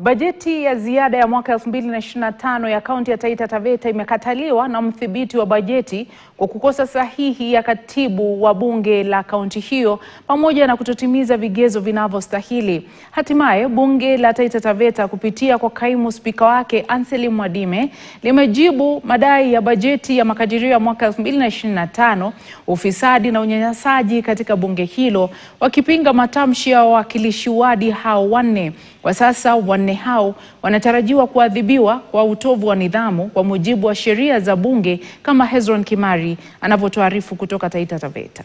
Bajeti ya ziada ya mwaka 2025 ya kaunti ya Taita Taveta imekataliwa na mdhibiti wa bajeti kwa kukosa sahihi ya katibu wa bunge la kaunti hiyo pamoja na kutotimiza vigezo vinavyostahili. Hatimaye bunge la Taita Taveta kupitia kwa kaimu spika wake Anselim Mwadime limejibu madai ya bajeti ya makadirio ya mwaka 2025, ufisadi na unyanyasaji katika bunge hilo, wakipinga matamshi ya wawakilishi wadi hao wanne. Kwa sasa wanne hao wanatarajiwa kuadhibiwa kwa utovu wa nidhamu kwa mujibu wa sheria za bunge, kama Hezron Kimari anavyotuarifu kutoka Taita Taveta.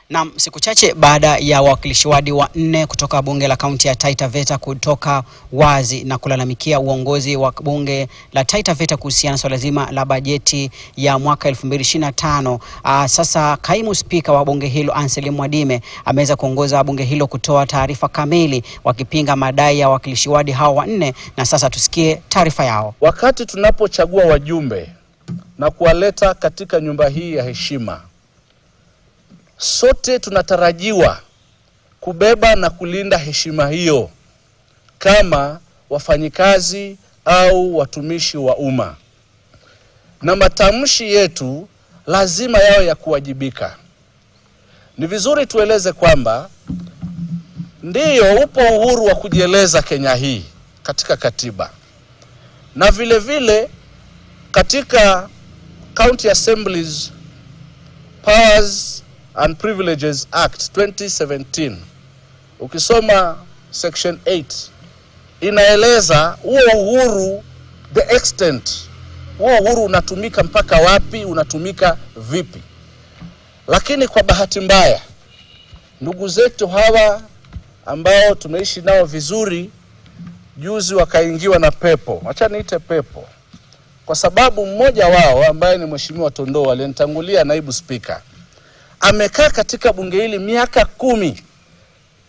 Na siku chache baada ya wawakilishi wadi wanne kutoka bunge la kaunti ya Taita Taveta kutoka wazi na kulalamikia uongozi wa bunge la Taita Taveta kuhusiana na swala zima la bajeti ya mwaka 2025, sasa kaimu spika wa bunge hilo Anselim Mwadime ameweza kuongoza bunge hilo kutoa taarifa kamili wakipinga madai ya wawakilishi wadi hao wanne, na sasa tusikie taarifa yao. Wakati tunapochagua wajumbe na kuwaleta katika nyumba hii ya heshima, sote tunatarajiwa kubeba na kulinda heshima hiyo kama wafanyikazi au watumishi wa umma. Na matamshi yetu lazima yao ya kuwajibika. Ni vizuri tueleze kwamba ndiyo upo uhuru wa kujieleza Kenya hii katika katiba. Na vile vile katika County Assemblies Powers and Privileges Act 2017, ukisoma section 8 inaeleza huo uhuru, the extent, huo uhuru unatumika mpaka wapi, unatumika vipi. Lakini kwa bahati mbaya ndugu zetu hawa ambao tumeishi nao vizuri juzi wakaingiwa na pepo. Acha niite pepo, kwa sababu mmoja wao ambaye ni Mheshimiwa Tondoa aliyenitangulia, naibu spika, amekaa katika bunge hili miaka 10.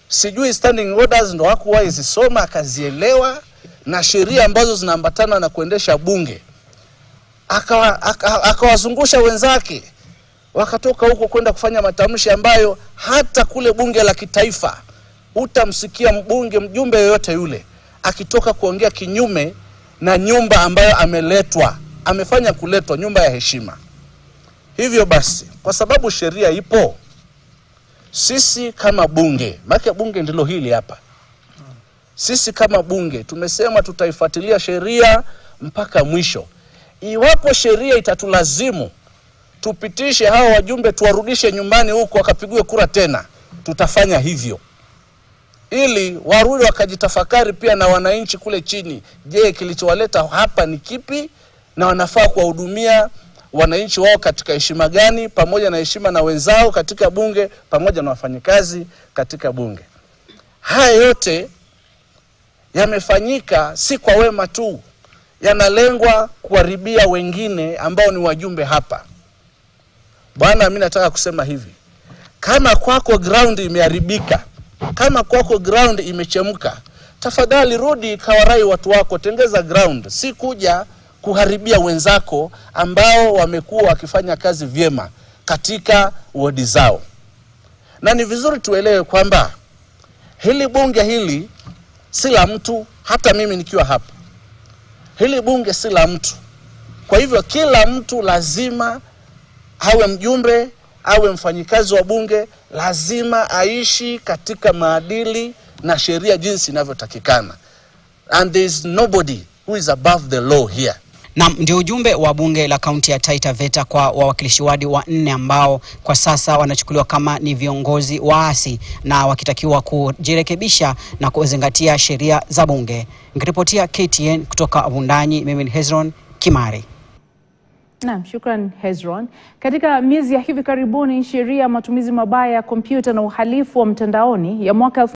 Sijui standing orders ndo hakuwahi zisoma akazielewa, na sheria ambazo zinaambatana na kuendesha bunge. Akawazungusha wenzake wakatoka huko kwenda kufanya matamshi ambayo hata kule bunge la kitaifa utamsikia mjumbe yoyote yule akitoka kuongea kinyume na nyumba ambayo amefanya kuletwa, nyumba ya heshima. Hivyo basi, kwa sababu sheria ipo, sisi kama bunge, maana bunge ndilo hili hapa, sisi kama bunge tumesema tutaifuatilia sheria mpaka mwisho. Iwapo sheria itatulazimu tupitishe hao wajumbe tuwarudishe nyumbani huko wakapigiwe kura tena, tutafanya hivyo, ili warudi wakajitafakari pia na wananchi kule chini. Je, kilichowaleta hapa ni kipi, na wanafaa kuwahudumia wananchi wao katika heshima gani, pamoja na heshima na wenzao katika bunge, pamoja na wafanyikazi katika bunge. Haya yote yamefanyika si kwa wema tu, yanalengwa kuharibia wengine ambao ni wajumbe hapa. Bwana, mimi nataka kusema hivi, kama kwako ground imeharibika, kama kwako ground imechemka, tafadhali rudi kawarai watu wako, tengeza ground, si kuja kuharibia wenzako ambao wamekuwa wakifanya kazi vyema katika wadi zao. Na ni vizuri tuelewe kwamba hili bunge hili si la mtu. Hata mimi nikiwa hapa, hili bunge si la mtu. Kwa hivyo kila mtu lazima awe mjumbe, awe mfanyikazi wa bunge, lazima aishi katika maadili na sheria jinsi inavyotakikana. And there is nobody who is above the law here. Na ndio ujumbe wa bunge la kaunti ya Taita Taveta kwa wawakilishi wadi wanne ambao kwa sasa wanachukuliwa kama ni viongozi waasi na wakitakiwa kujirekebisha na kuzingatia sheria za bunge. Nikiripotia KTN kutoka Wundanyi, mimi ni Hezron Kimari. Naam, shukran Hezron. Katika miezi ya hivi karibuni, sheria ya matumizi mabaya ya kompyuta na uhalifu wa mtandaoni ya mwaka